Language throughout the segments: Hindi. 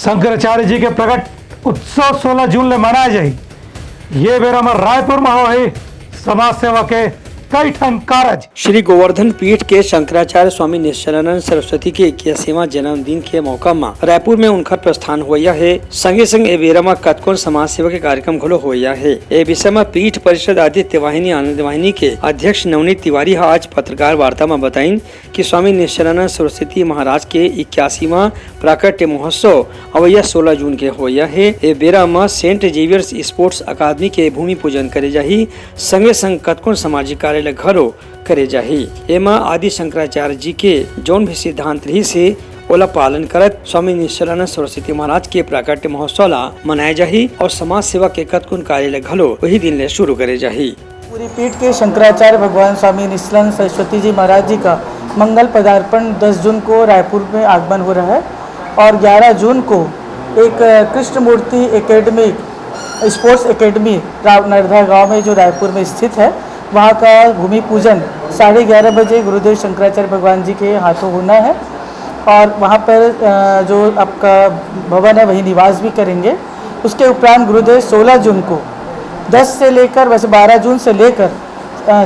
शंकराचार्य जी के प्रकट उत्सव 16 जून ले मनाए जाए। ये बेरा में रायपुर में हो है समाज सेवा के कई ठन कारज। श्री गोवर्धन पीठ के शंकराचार्य स्वामी निश्चलानंद सरस्वती के 81वां जन्मदिन के मौका में रायपुर में उनका प्रस्थान हुआ है। संगे संग ए बेरा में कतकोन समाज सेवा के कार्यक्रम घलो हुआ है। ए विषय में पीठ परिषद आदित्य वाहिनी आनंद वाहिनी के अध्यक्ष नवनीत तिवारी आज पत्रकार वार्ता में बताइन कि स्वामी निश्चलानंद सरस्वती महाराज के 81वां प्राकट्य महोत्सव अवैया 16 जून के हुआ है। ए बेरा में सेंट जेवियर्स स्पोर्ट्स अकादमी के भूमि पूजन करे जाही। संगे संग कतकोन सामाजिक कार्य घरों करे जाही। एमा आदि शंकराचार्य जी के जौन भी सिद्धांत रही से ओला पालन करत स्वामी निश्चलानंद सरस्वती महाराज के प्राकट्य महोत्सव ला मनाए जाही और समाज सेवा के कतकुन कार्य घलो वही दिन ले शुरू करे जाही। पूरी पीठ के शंकराचार्य भगवान स्वामी निश्चलानंद सरस्वती जी महाराज जी का मंगल पदार्पण 10 जून को रायपुर में आगमन हो रहा है और 11 जून को एक कृष्णमूर्ति एकेडमी स्पोर्ट्स एकेडमी नरधा गाँव में जो रायपुर में स्थित है वहाँ का भूमि पूजन 11:30 बजे गुरुदेव शंकराचार्य भगवान जी के हाथों होना है और वहाँ पर जो आपका भवन है वही निवास भी करेंगे। उसके उपरांत गुरुदेव 16 जून को 10 से लेकर वैसे 12 जून से लेकर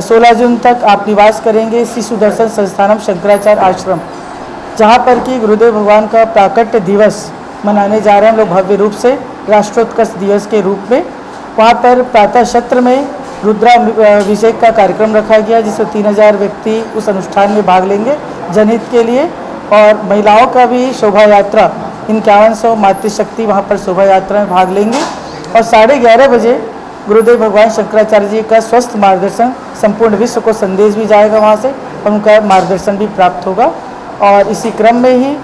16 जून तक आप निवास करेंगे श्री सुदर्शन संस्थानम शंकराचार्य आश्रम, जहाँ पर कि गुरुदेव भगवान का प्राकट्य दिवस मनाने जा रहे हैं हम लोग भव्य रूप से राष्ट्रोत्कर्ष दिवस के रूप में। वहाँ पर प्रातः सत्र में रुद्राभिषेक का कार्यक्रम रखा गया जिसमें 3000 व्यक्ति उस अनुष्ठान में भाग लेंगे जनहित के लिए और महिलाओं का भी शोभा यात्रा 5100 मातृशक्ति वहाँ पर शोभा यात्रा में भाग लेंगे और 11:30 बजे गुरुदेव भगवान शंकराचार्य जी का स्वस्थ मार्गदर्शन संपूर्ण विश्व को संदेश भी जाएगा वहाँ से और उनका मार्गदर्शन भी प्राप्त होगा। और इसी क्रम में ही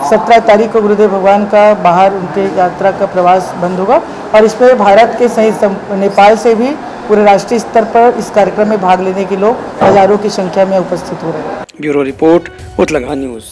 17 तारीख को गुरुदेव भगवान का बाहर उनके यात्रा का प्रवास बंद होगा और इसमें भारत के सहित नेपाल से भी पूरे राष्ट्रीय स्तर पर इस कार्यक्रम में भाग लेने के लोग हजारों की संख्या में उपस्थित हो रहे हैं। ब्यूरो रिपोर्ट उत्तलंगा न्यूज।